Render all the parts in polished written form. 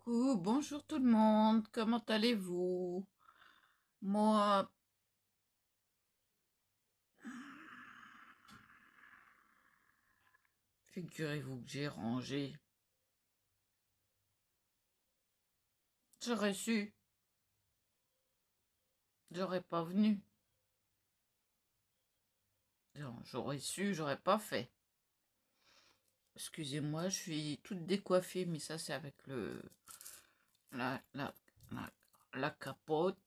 Coucou, bonjour tout le monde, comment allez-vous? Moi, figurez-vous que j'ai rangé. J'aurais su, j'aurais pas venu. Non, j'aurais su, j'aurais pas fait. Excusez-moi, je suis toute décoiffée, mais ça c'est avec la, la, la, la capote.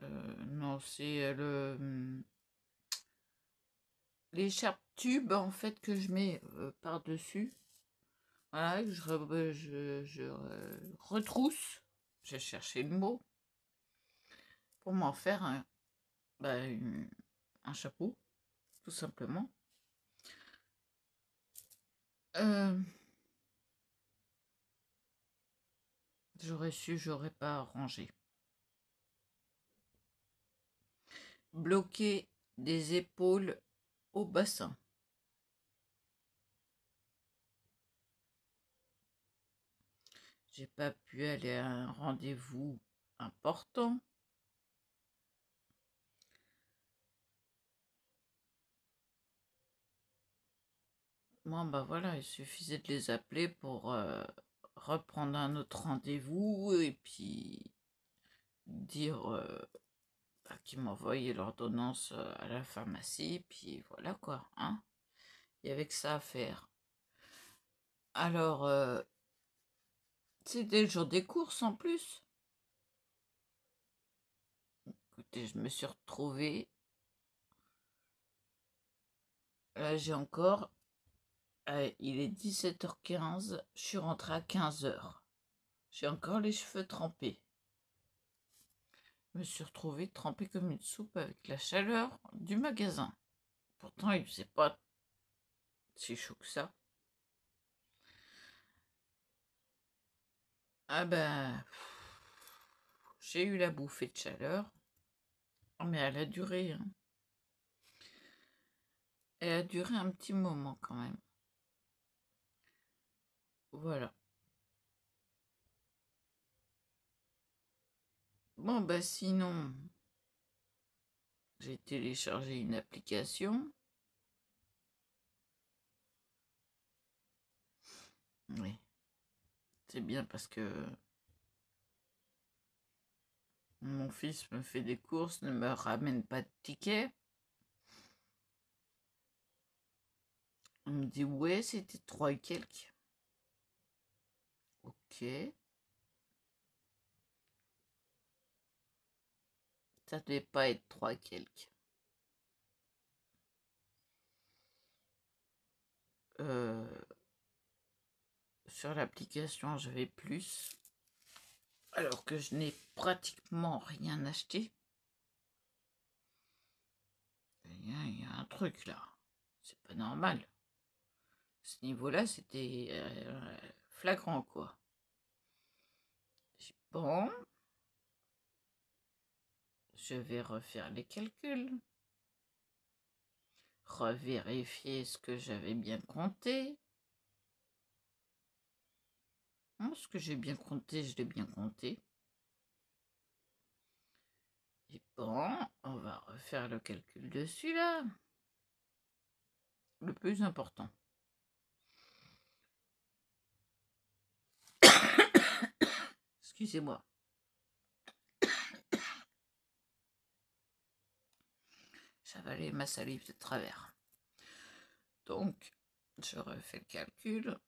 Non, c'est l'écharpe tube en fait que je mets par-dessus. Voilà, que je retrousse. J'ai cherché le mot pour m'en faire un chapeau, tout simplement. J'aurais su, j'aurais pas rangé. Bloquer des épaules au bassin. J'ai pas pu aller à un rendez-vous important. Moi, bah voilà, il suffisait de les appeler pour reprendre un autre rendez-vous et puis dire qu'ils m'envoyaient l'ordonnance à la pharmacie, puis voilà quoi, hein. Il y avait que ça à faire. Alors, c'était le jour des courses en plus. Écoutez, je me suis retrouvée. Là, j'ai encore. Il est 17h15. Je suis rentrée à 15h. J'ai encore les cheveux trempés. Je me suis retrouvée trempée comme une soupe avec la chaleur du magasin. Pourtant, il ne faisait pas si chaud que ça. Ah ben. J'ai eu la bouffée de chaleur. Mais elle a duré. Hein. Elle a duré un petit moment quand même. Voilà. Bon, bah sinon, j'ai téléchargé une application. Oui, c'est bien parce que mon fils me fait des courses, ne me ramène pas de tickets. On me dit, ouais, c'était 3 et quelques. Ok. Ça devait pas être 3 et quelques. Sur l'application, j'avais plus. Alors que je n'ai pratiquement rien acheté. Il y a un truc là. C'est pas normal. Ce niveau-là, c'était flagrant, quoi. Bon, je vais refaire les calculs. Revérifier ce que j'avais bien compté. Ce que j'ai bien compté, je l'ai bien compté. Et bon, on va refaire le calcul dessus là. Le plus important. Excusez-moi. J'avalais ma salive de travers. Donc, je refais le calcul.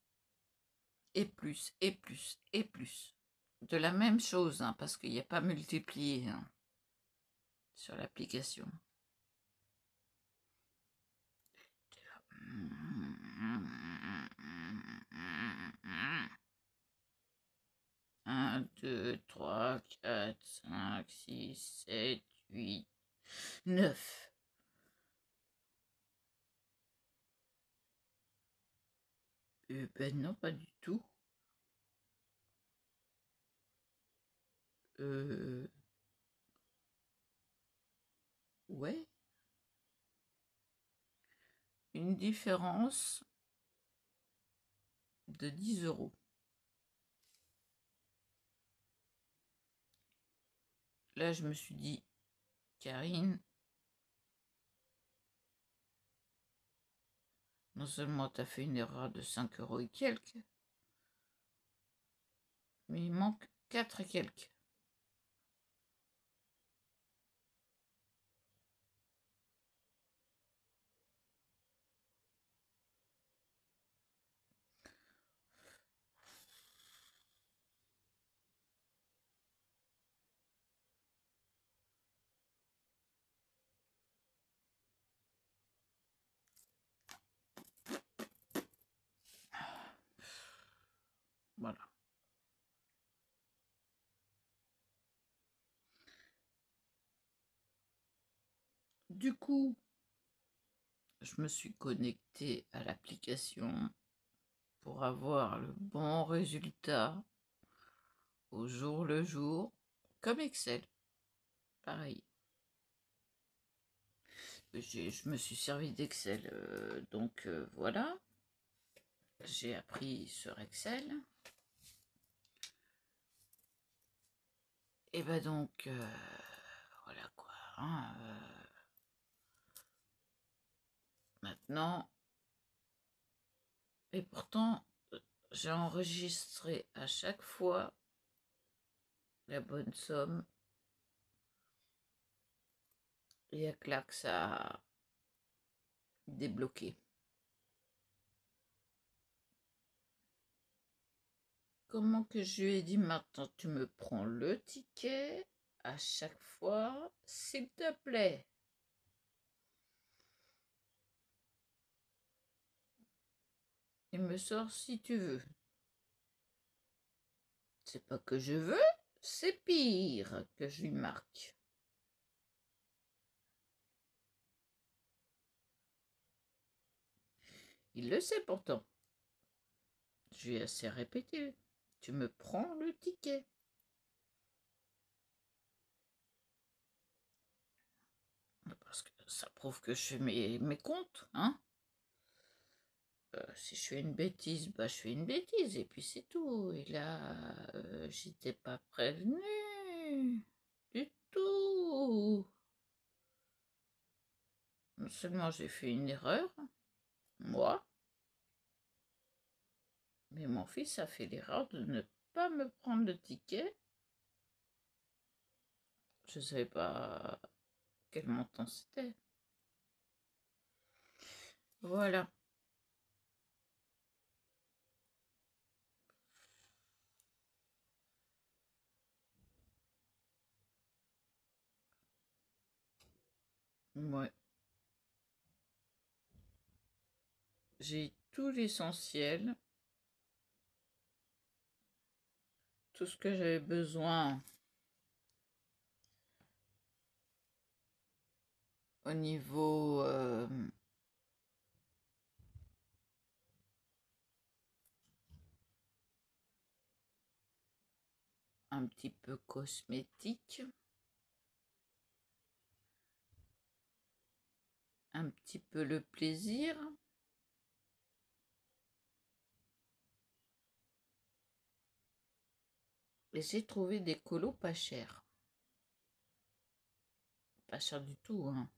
Et plus, et plus, et plus. De la même chose, hein, parce qu'il n'y a pas multiplié hein, sur l'application. Un, 2, 3, 4, 5, 6, 7, 8, 9. Ben non, pas du tout. Ouais. une différence de 10 €. Là, je me suis dit, Karine, non seulement tu as fait une erreur de 5 € et quelques, mais il manque 4 et quelques. Voilà. Du coup, je me suis connectée à l'application pour avoir le bon résultat au jour le jour, comme Excel. Pareil. Je me suis servi d'Excel, donc voilà. J'ai appris sur Excel. Et ben donc, voilà quoi. Hein, maintenant, et pourtant, j'ai enregistré à chaque fois la bonne somme. Il y a que là que ça a débloqué. Comment que je lui ai dit maintenant, tu me prends le ticket à chaque fois, s'il te plaît. Il me sort si tu veux. C'est pas que je veux, c'est pire que je lui marque. Il le sait pourtant. Je lui ai assez répété. Tu me prends le ticket. Parce que ça prouve que je fais mes comptes, hein. Si je fais une bêtise, bah je fais une bêtise et puis c'est tout. Et là, j'étais pas prévenue du tout. Non seulement j'ai fait une erreur, moi, mais mon fils a fait l'erreur de ne pas me prendre le ticket. Je ne savais pas quel montant c'était. Voilà. Ouais. J'ai tout l'essentiel, tout ce que j'avais besoin au niveau un petit peu cosmétique, un petit peu le plaisir. Et j'ai trouvé des colos pas chers. Pas chers du tout, hein.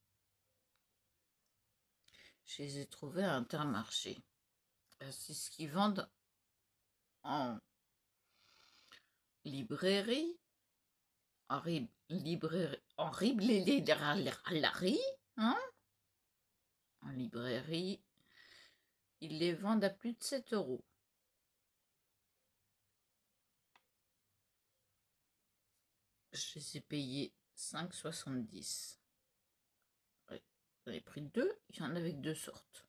Je les ai trouvés à Intermarché. C'est ce qu'ils vendent en librairie, librairie, hein, en librairie, ils les vendent à plus de 7 €. Je les ai payés 5,70 €. Ouais, j'en ai pris deux, il y en avait avec deux sortes.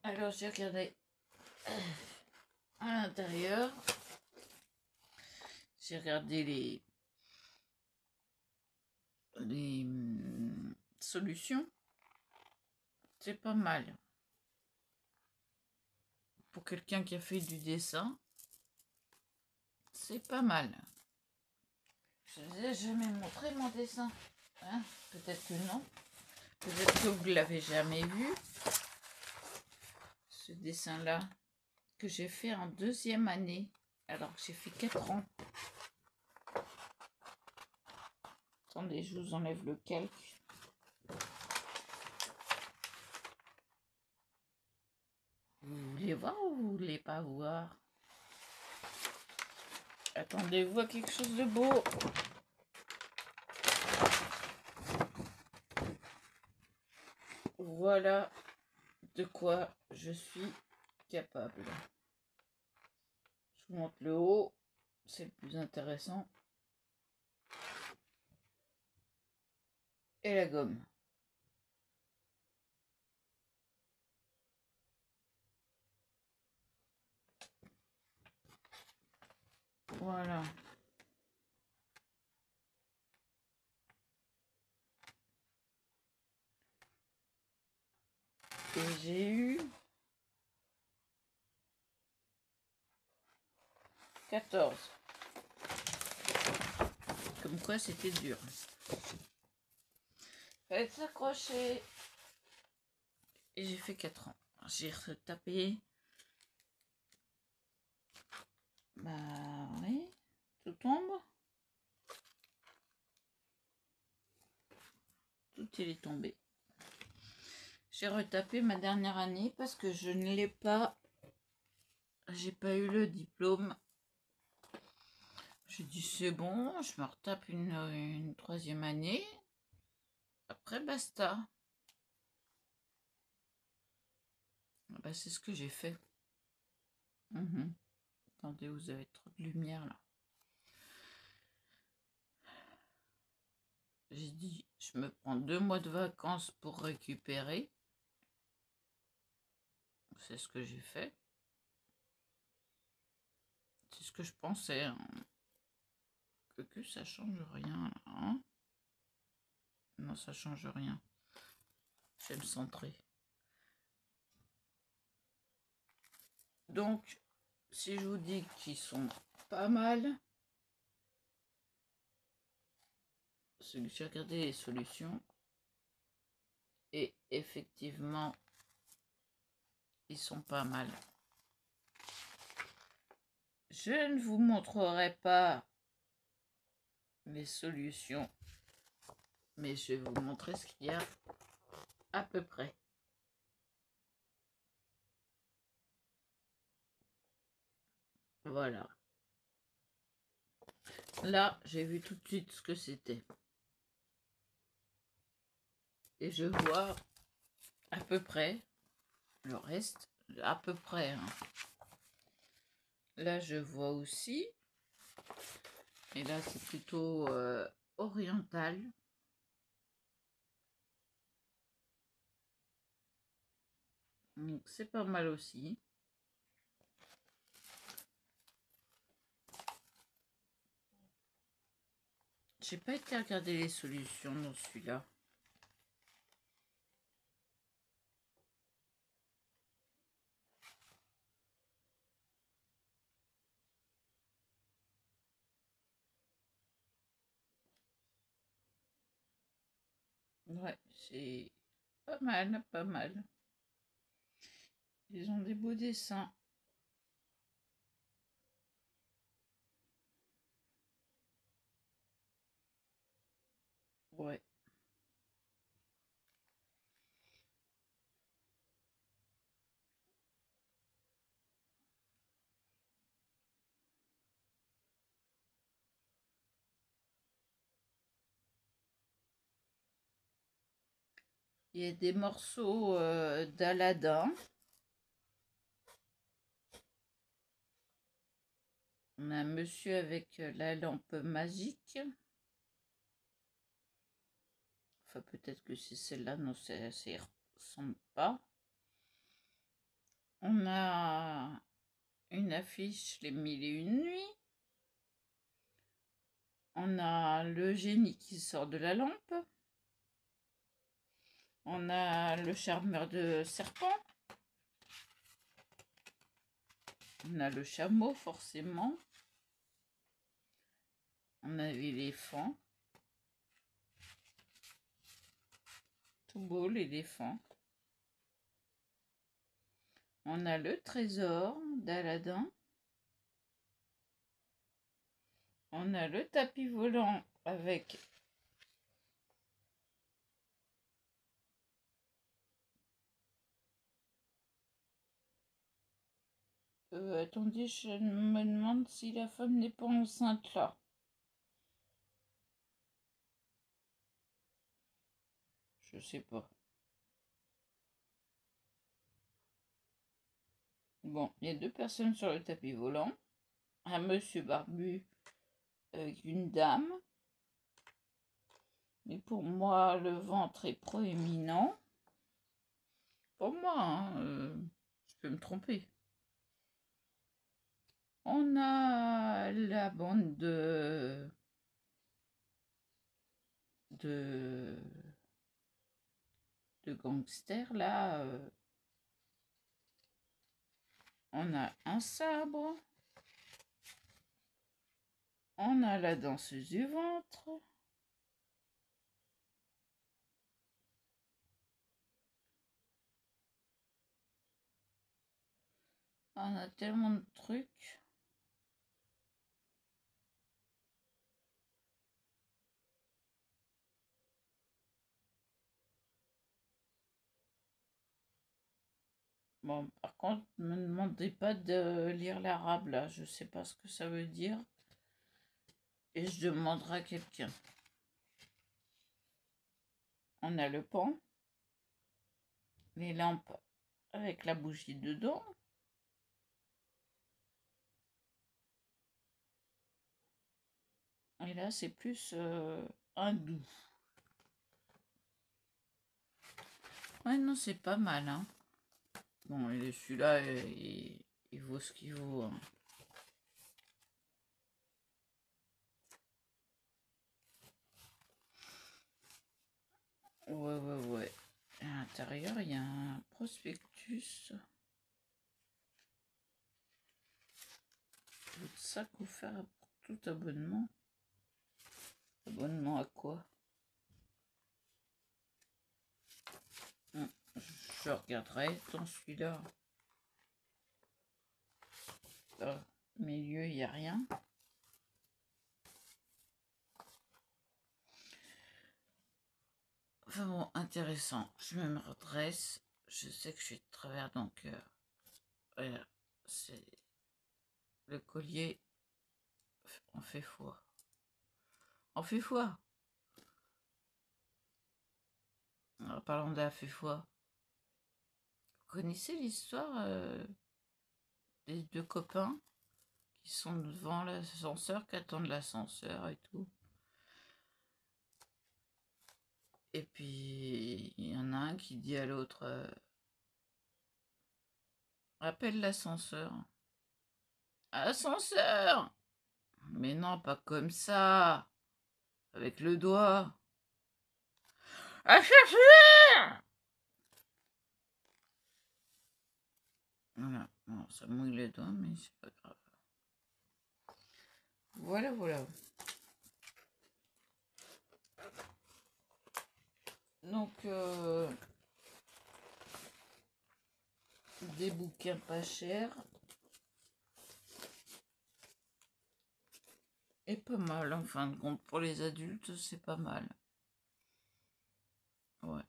Alors j'ai regardé à l'intérieur, j'ai regardé les solutions. C'est pas mal. Pour quelqu'un qui a fait du dessin, c'est pas mal. Je ne vous ai jamais montré mon dessin. Hein, peut-être que non. Peut-être que vous ne l'avez jamais vu. Ce dessin-là, que j'ai fait en 2e année, alors que j'ai fait 4 ans. Attendez, je vous enlève le calque. Vous voulez voir ou vous voulez pas voir? Attendez-vous à quelque chose de beau. Voilà de quoi je suis capable. Je vous montre le haut, c'est le plus intéressant. Et la gomme. Voilà. Et j'ai eu 14. Comme quoi c'était dur. Fallait s'accrocher. Et j'ai fait 4 ans. J'ai retapé. Bah oui, tout tombe. Tout il est tombé. J'ai retapé ma dernière année parce que je ne l'ai pas. J'ai pas eu le diplôme. J'ai dit c'est bon, je me retape une 3e année. Après basta. Bah, c'est ce que j'ai fait. Attendez, vous avez trop de lumière là. J'ai dit, je me prends 2 mois de vacances pour récupérer. C'est ce que j'ai fait. C'est ce que je pensais. Hein. Que ça change rien. Hein, non, ça change rien. Je vais me centrer. Donc, si je vous dis qu'ils sont pas mal, c'est que j'ai regardé les solutions. Et effectivement, ils sont pas mal. Je ne vous montrerai pas les solutions, mais je vais vous montrer ce qu'il y a à peu près. Voilà. Là, j'ai vu tout de suite ce que c'était. Et je vois à peu près le reste, à peu près. Hein. Là, je vois aussi. Et là, c'est plutôt oriental. Donc, c'est pas mal aussi. J'ai pas été regarder les solutions dans celui-là. Ouais, c'est pas mal, pas mal. Ils ont des beaux dessins. Ouais. Il y a des morceaux d'Aladin. On a un monsieur avec la lampe magique. Enfin, peut-être que c'est celle-là. Non, ça ne ressemble pas. On a une affiche Les 1001 nuits. On a le génie qui sort de la lampe. On a le charmeur de serpent. On a le chameau, forcément. On a l'éléphant. Tout beau l'éléphant. On a le trésor d'Aladin. On a le tapis volant avec attendez, je me demande si la femme n'est pas enceinte là. Je sais pas. Bon, il y a deux personnes sur le tapis volant. Un monsieur barbu avec une dame. Mais pour moi, le ventre est proéminent. Pour moi, hein, je peux me tromper. On a la bande de gangsters là. On a un sabre. On a la danseuse du ventre. On a tellement de trucs. Bon, par contre, ne me demandez pas de lire l'arabe là. Je sais pas ce que ça veut dire. Et je demanderai à quelqu'un. On a le pan. Les lampes avec la bougie dedans. Et là, c'est plus hindou. Ouais, non, c'est pas mal, hein. Bon, et celui-là, il vaut ce qu'il vaut. Hein. Ouais. À l'intérieur, il y a un prospectus. Votre sac offert pour tout abonnement. Abonnement à quoi? Je regarderai dans celui-là. Au milieu, il n'y a rien. Enfin bon, intéressant. Je me redresse. Je sais que je suis de travers, donc voilà. C'est le collier. On fait foi. On fait foi. En parlant de la fait foi. Vous connaissez l'histoire des deux copains qui sont devant l'ascenseur, qui attendent l'ascenseur et tout. Et puis, il y en a un qui dit à l'autre, appelle l'ascenseur. Ascenseur! Mais non, pas comme ça. Avec le doigt. Ascenseur! Voilà. Bon, ça mouille les doigts, mais c'est pas grave. Voilà. Donc, des bouquins pas chers. Et pas mal, en fin de compte. Pour les adultes, c'est pas mal. Ouais.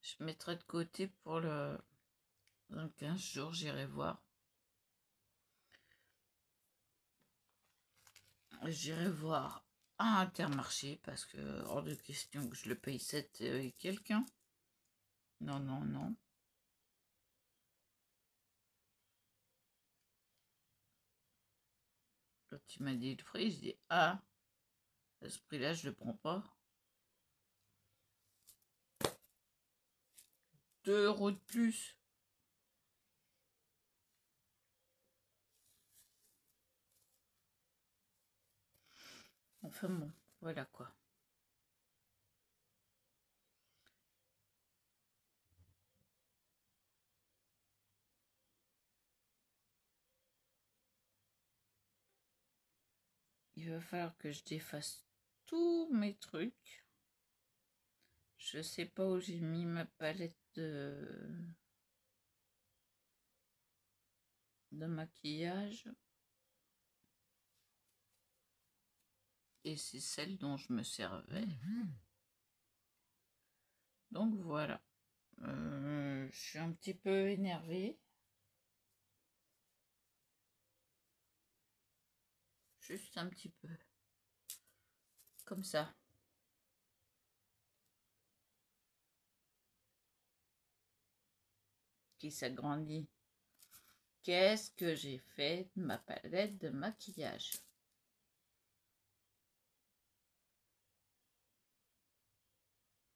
Je mettrai de côté pour le... Dans 15 jours, j'irai voir. J'irai voir à Intermarché parce que hors de question que je le paye 7 et quelqu'un. Non. Quand il m'a dit le prix, je dis ah, à ce prix-là, je le prends pas. 2 € de plus. Enfin bon, voilà quoi. il va falloir que je défasse tous mes trucs. Je sais pas où j'ai mis ma palette de maquillage. Et c'est celle dont je me servais. Donc voilà. Je suis un petit peu énervée. Juste un petit peu. Comme ça. Qui s'agrandit. Qu'est-ce que j'ai fait de ma palette de maquillage?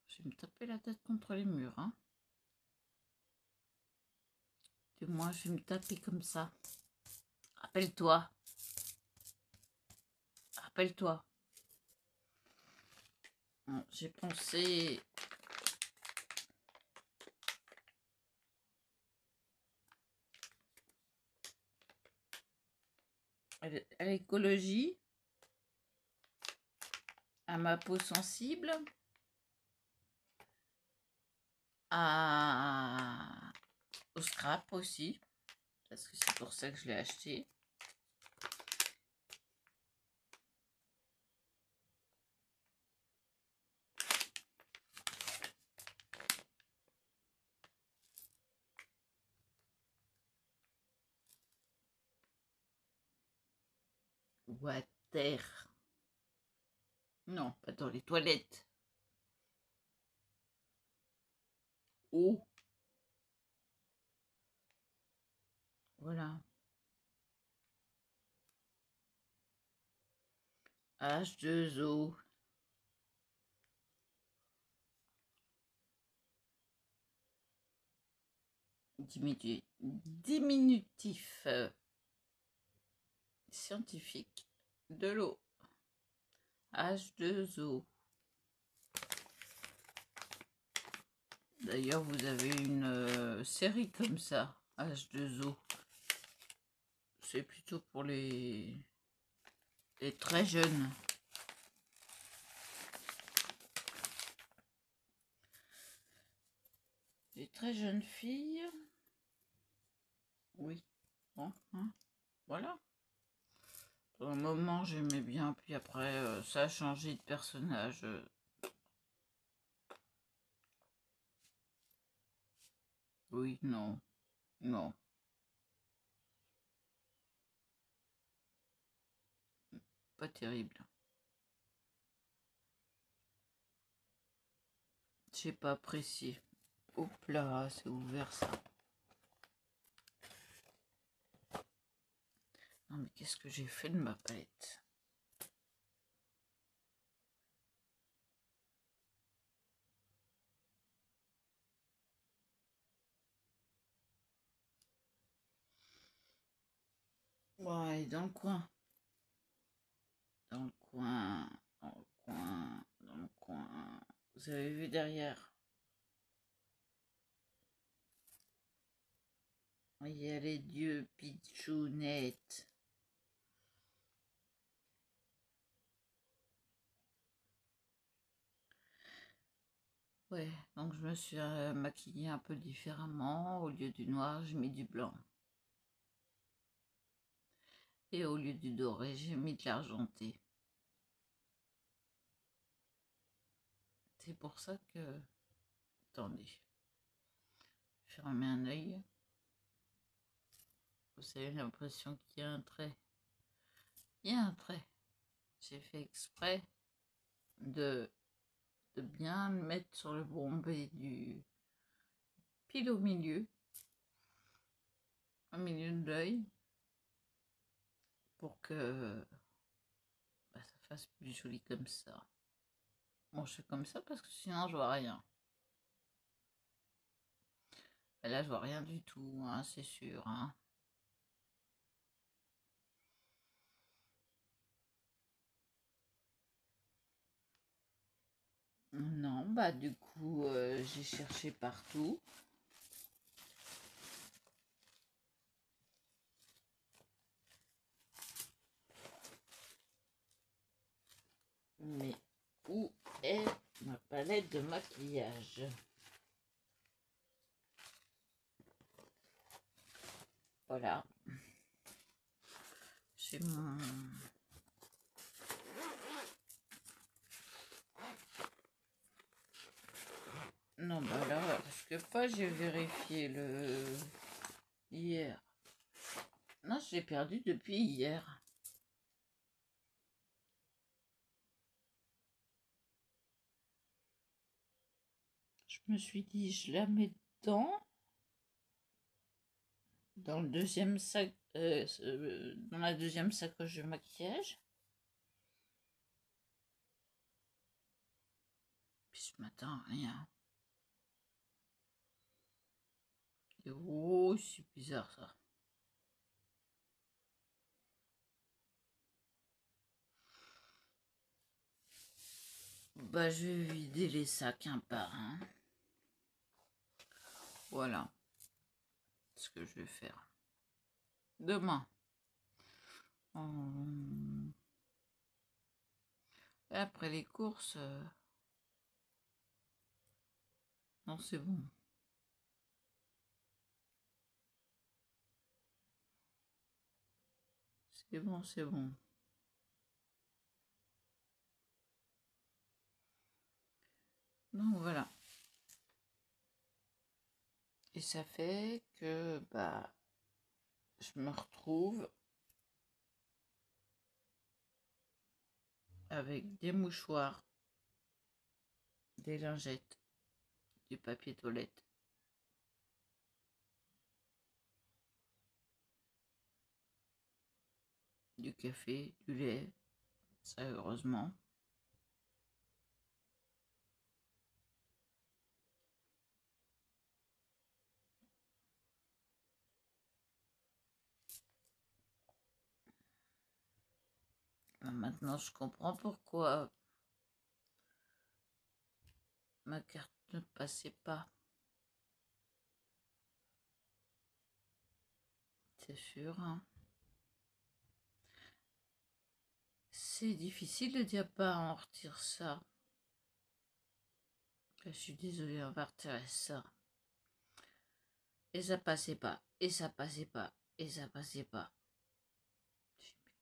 Je vais me taper la tête contre les murs. Hein. Du moins, je vais me taper comme ça. Rappelle-toi. Rappelle-toi. J'ai pensé... à l'écologie, à ma peau sensible, au scrap aussi, parce que c'est pour ça que je l'ai acheté. Water. Non, pas dans les toilettes. Eau. Voilà. H2O. Diminutif scientifique de l'eau. H2O. D'ailleurs, vous avez une série comme ça, H2O. C'est plutôt pour les très jeunes. Les très jeunes filles. Oui. Bon, hein, voilà. Pour un moment, j'aimais bien, puis après, ça a changé de personnage. Oui, non, non. Pas terrible. J'ai pas apprécié. Hop là, c'est ouvert ça. Non mais qu'est-ce que j'ai fait de ma palette? Ouais, dans le coin. Dans le coin. Dans le coin. Dans le coin. Vous avez vu derrière? Il y a les dieux pitchounettes. Ouais, donc je me suis maquillée un peu différemment. Au lieu du noir, j'ai mis du blanc. Et au lieu du doré, j'ai mis de l'argenté. C'est pour ça que... Attendez. Fermez un œil. Vous avez l'impression qu'il y a un trait. Il y a un trait. J'ai fait exprès de bien le mettre sur le bombé du pile au milieu de l'œil, pour que ça fasse plus joli comme ça. Bon, je fais comme ça parce que sinon je vois rien. Et là, je vois rien du tout, hein, c'est sûr. Hein. Non, bah du coup, j'ai cherché partout. palette de maquillage. Voilà. J'ai mon... Non, bah là, parce que pas, j'ai vérifié hier. Non, je l'ai perdu depuis hier. Je me suis dit, je la mets dedans. Dans le deuxième sac, dans la deuxième sacoche de maquillage. Puis ce matin, rien. Et oh, c'est bizarre ça. Bah, je vais vider les sacs un par un. Voilà ce que je vais faire. Demain. Après les courses, non, c'est bon. C'est bon, c'est bon. Donc voilà. Et ça fait que bah je me retrouve avec des mouchoirs, des lingettes, du papier toilette, du café, du lait, ça heureusement. Ben, maintenant je comprends pourquoi ma carte ne passait pas. C'est sûr, hein. C'est difficile de dire pas en retirer ça. Je suis désolée, on va retirer ça. Et ça passait pas, et ça passait pas, et ça passait pas.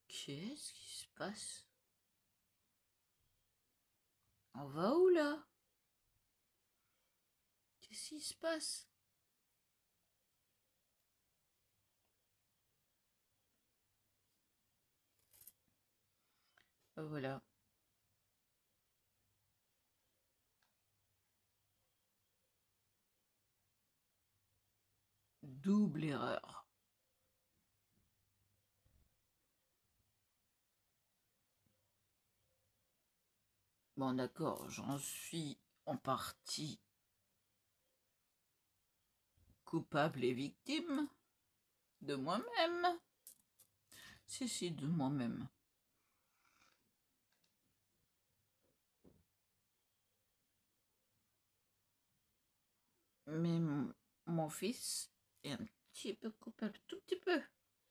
Qu'est-ce qui se passe? On va où là? Qu'est-ce qui se passe? Voilà. Double erreur. Bon, d'accord, j'en suis en partie coupable et victime de moi-même. Si, de moi-même. Mais mon fils est un petit peu coupable, tout petit peu.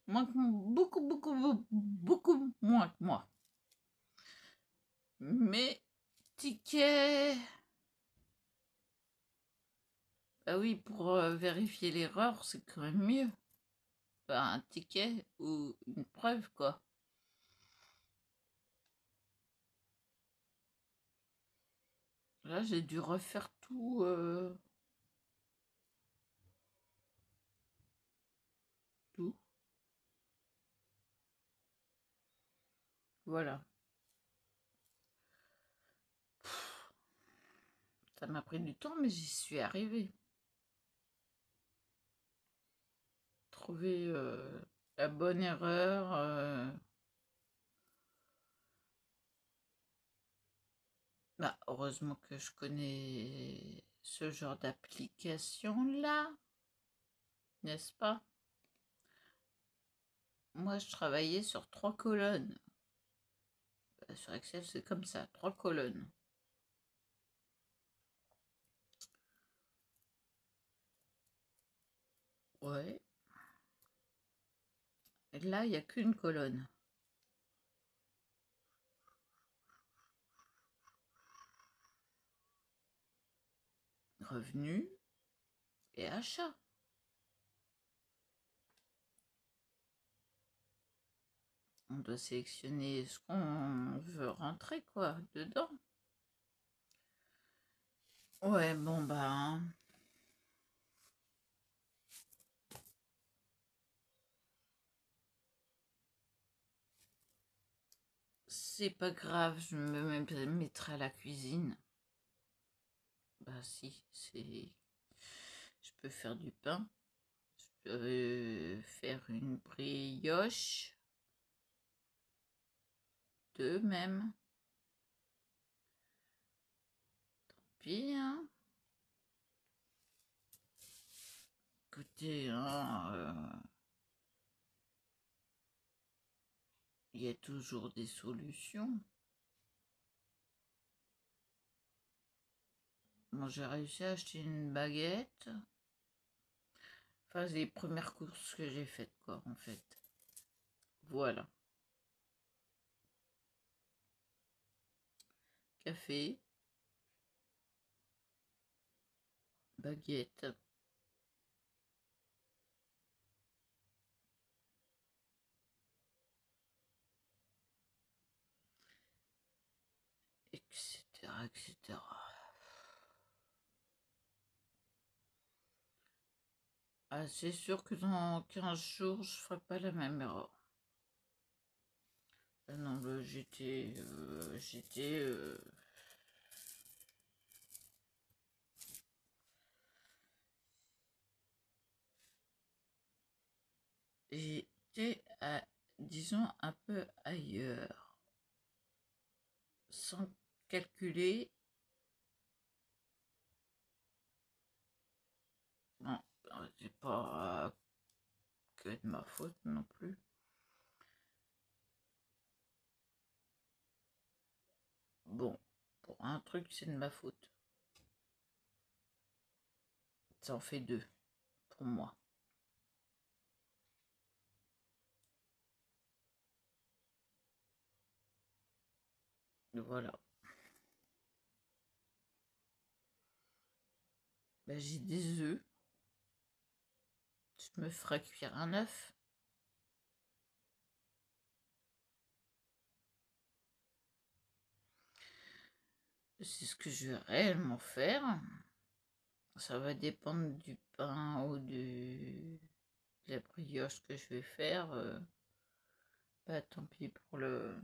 Moins que, beaucoup moins que moi. Mais ticket... Bah oui, pour vérifier l'erreur, c'est quand même mieux. Enfin, un ticket ou une preuve, quoi. Là, j'ai dû refaire tout. Tout. Voilà. Ça m'a pris du temps, mais j'y suis arrivée. Trouver la bonne erreur. Bah, heureusement que je connais ce genre d'application-là, n'est-ce pas? Moi, je travaillais sur 3 colonnes. Sur Excel, c'est comme ça, 3 colonnes. Ouais. Et là, il n'y a qu'une colonne. revenus et achats. On doit sélectionner ce qu'on veut rentrer, quoi, dedans. Ouais, bon, bah... c'est pas grave, je me mettrai à la cuisine. Bah si, c'est... Je peux faire du pain. Je peux faire une brioche. Deux même. Puis, hein. Écoutez, hein, il y a toujours des solutions. Bon, j'ai réussi à acheter une baguette. Enfin, c'est les premières courses que j'ai faites, quoi, en fait. Voilà. Café. Baguette. Etc., etc. Ah, c'est sûr que dans 15 jours, je ferai pas la même erreur. Ah non, là, j'étais... disons, un peu ailleurs. Sans calculer. Bon, c'est pas que de ma faute non plus. Bon, pour un truc, c'est de ma faute. Ça en fait deux, pour moi. Voilà. Ben, j'ai des œufs. Je me ferai cuire un œuf. C'est ce que je vais réellement faire. Ça va dépendre du pain ou de la brioche que je vais faire. Bah, tant pis pour le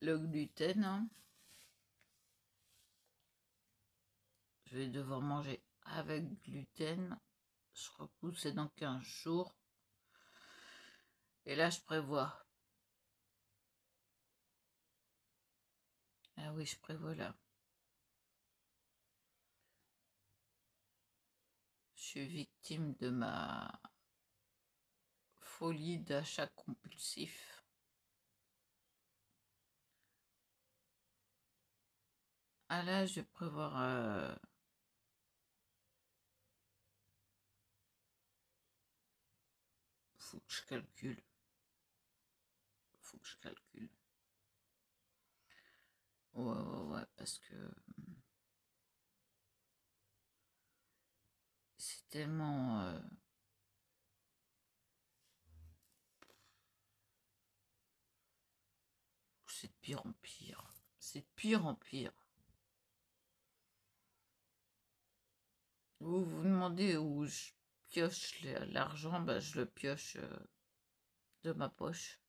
gluten, hein. Je vais devoir manger avec gluten. Je repousse dans 15 jours. Et là, je prévois. Ah oui, je prévois là. Je suis victime de ma folie d'achat compulsif. Ah là, je vais prévoir... Faut que je calcule. Ouais, parce que c'est tellement... c'est de pire en pire. C'est de pire en pire. Vous vous demandez où je pioche l'argent, bah, je le pioche de ma poche.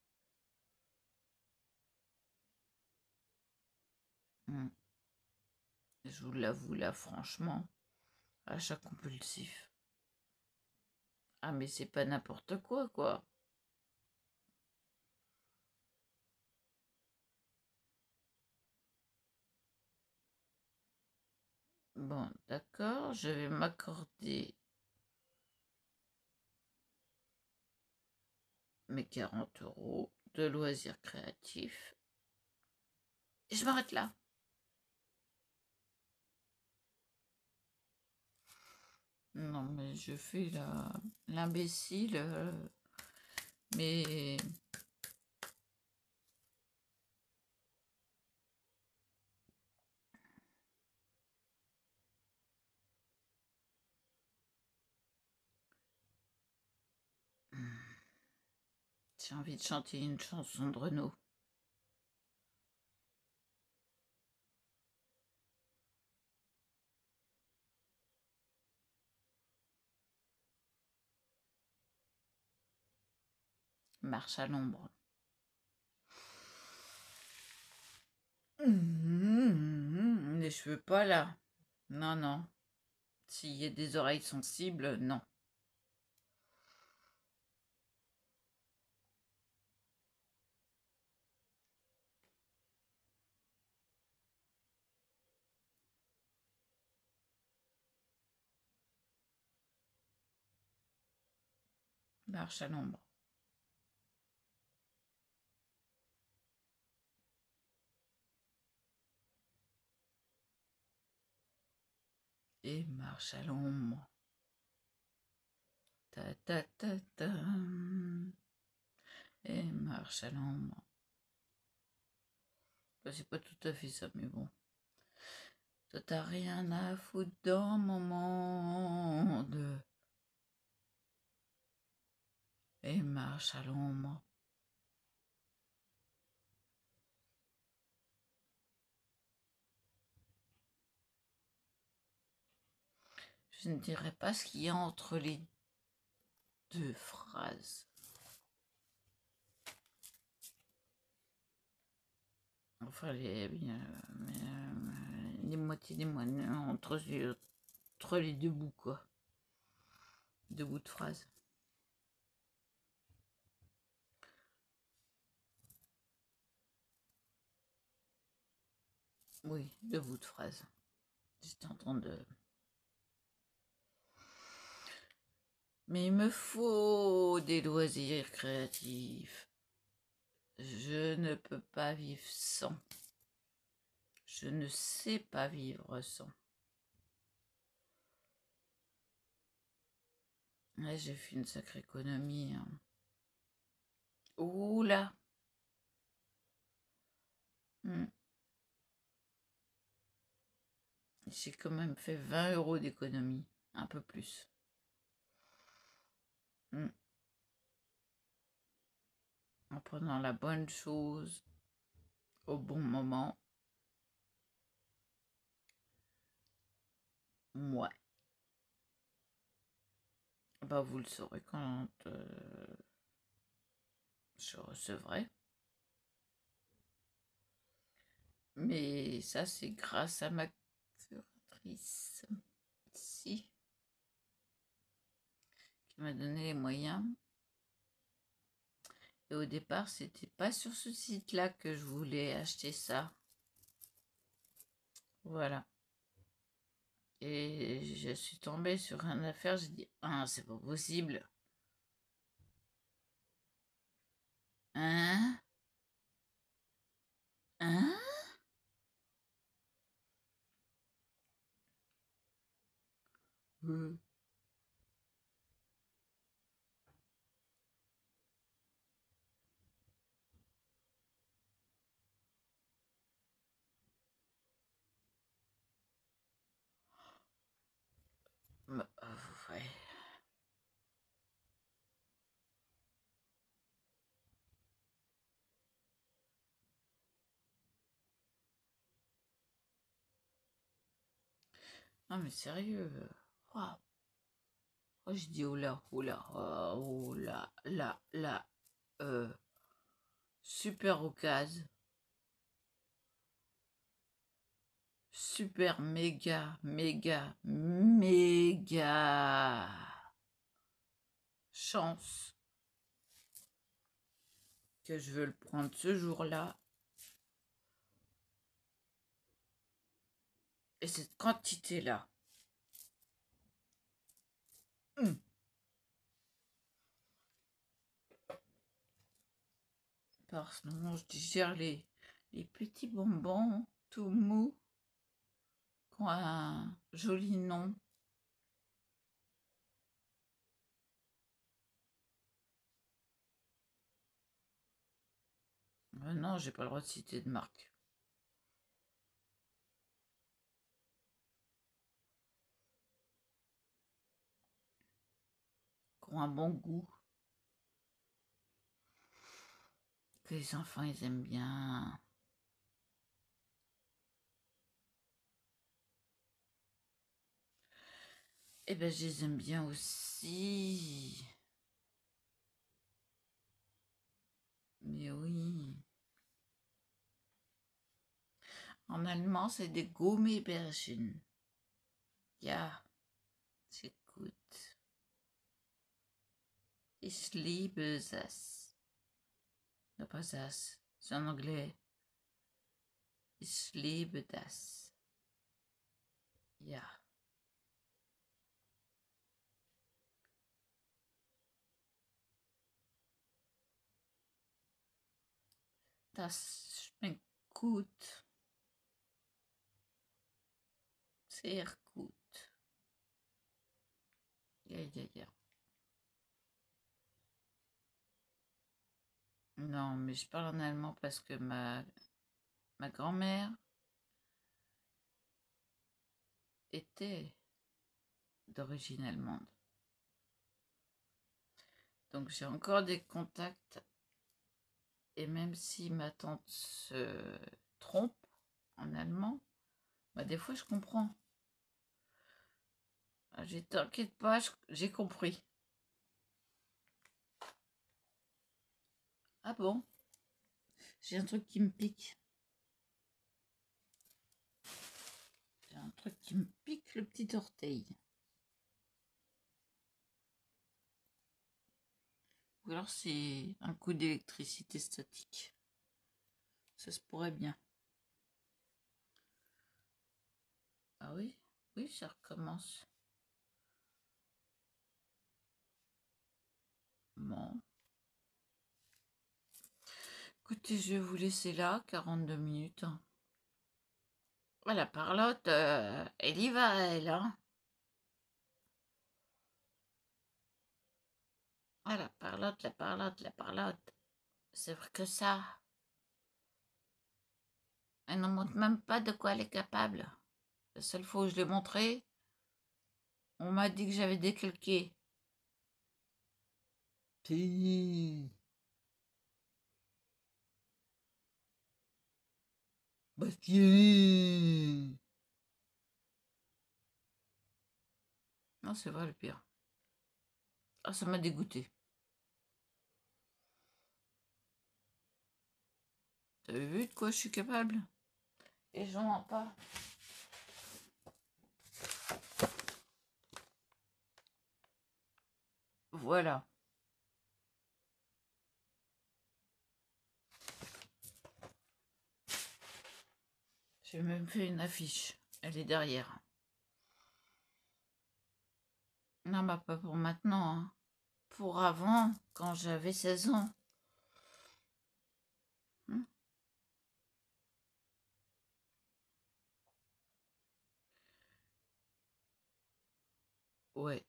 Je vous l'avoue là, franchement, achat compulsif. Ah, mais c'est pas n'importe quoi, quoi. Bon, d'accord, je vais m'accorder mes 40 € de loisirs créatifs. Et je m'arrête là. Non, mais je fais l'imbécile, mais J'ai envie de chanter une chanson de Renaud. Marche à l'ombre. Les cheveux pas là. Non, non. S'il y a des oreilles sensibles, non. Marche à l'ombre. Et marche à l'ombre. Ta ta ta ta. Et marche à l'ombre. Bah, c'est pas tout à fait ça, mais bon. Toi, t'as rien à foutre dans mon monde. Et marche à l'ombre. Je ne dirais pas ce qu'il y a entre les deux phrases. Enfin, les moitiés des moines entre les deux bouts, quoi. Deux bouts de phrases. Oui, deux bouts de phrases. J'étais en train de... Mais il me faut des loisirs créatifs. Je ne peux pas vivre sans. Je ne sais pas vivre sans. Là, j'ai fait une sacrée économie. Hein. Ouh là. J'ai quand même fait 20 € d'économie. Un peu plus. En prenant la bonne chose au bon moment. Ouais. Bah, vous le saurez quand je recevrai. Mais ça, c'est grâce à ma curatrice ici qui m'a donné les moyens. Et au départ, c'était pas sur ce site-là que je voulais acheter ça. Voilà. Et je suis tombée sur une affaire, j'ai dit, ah, c'est pas possible. Hein? Hein? Ouais. Non, mais sérieux. Wow. Oh, je dis, oh là, oh là, oh là, là, super occasion. Super méga, méga, méga chance que je veux le prendre ce jour-là. Et cette quantité-là. Parce que non, je digère les petits bonbons tout mous qui ont un joli nom. Non, j'ai pas le droit de citer de marque. Qui ont un bon goût. que les enfants, ils aiment bien. Eh ben, je les aime bien aussi. Mais oui. En allemand, c'est des Gummibärchen. Ja, c'est gut. Ich liebe das. Non, pas das. C'est en anglais. Ich liebe das. Ja. Das schmeckt gut. Sehr gut. Ja, ja, ja. Non, mais je parle en allemand parce que ma grand-mère était d'origine allemande. Donc j'ai encore des contacts. Et même si ma tante se trompe en allemand, bah des fois je comprends. T'inquiète pas, j'ai compris. Ah bon? J'ai un truc qui me pique. J'ai un truc qui me pique le petit orteil. Ou alors c'est un coup d'électricité statique. Ça se pourrait bien. Ah oui? Oui, ça recommence. Bon. Écoutez, je vais vous laisser là, 42 minutes. Ah, la parlotte, elle y va, elle, hein? Ah, la parlotte, la parlotte, la parlotte. C'est vrai que ça. Elle ne montre même pas de quoi elle est capable. La seule fois où je l'ai montré, on m'a dit que j'avais décalqué. Si. Bastien. Non, c'est vrai le pire. Ah, ça m'a dégoûté. T'avais vu de quoi je suis capable? Et j'en mens pas. Voilà. J'ai même fait une affiche. Elle est derrière. Non, bah pas pour maintenant. Hein. Pour avant, quand j'avais 16 ans. Hein. Ouais.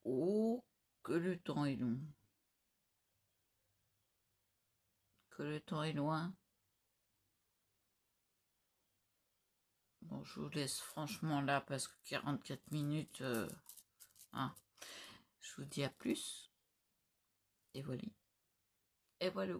Oh, que le temps est long. Que le temps est loin. Bon, je vous laisse franchement là parce que 44 minutes. Hein. Je vous dis à plus. Et voilà. Et voilà.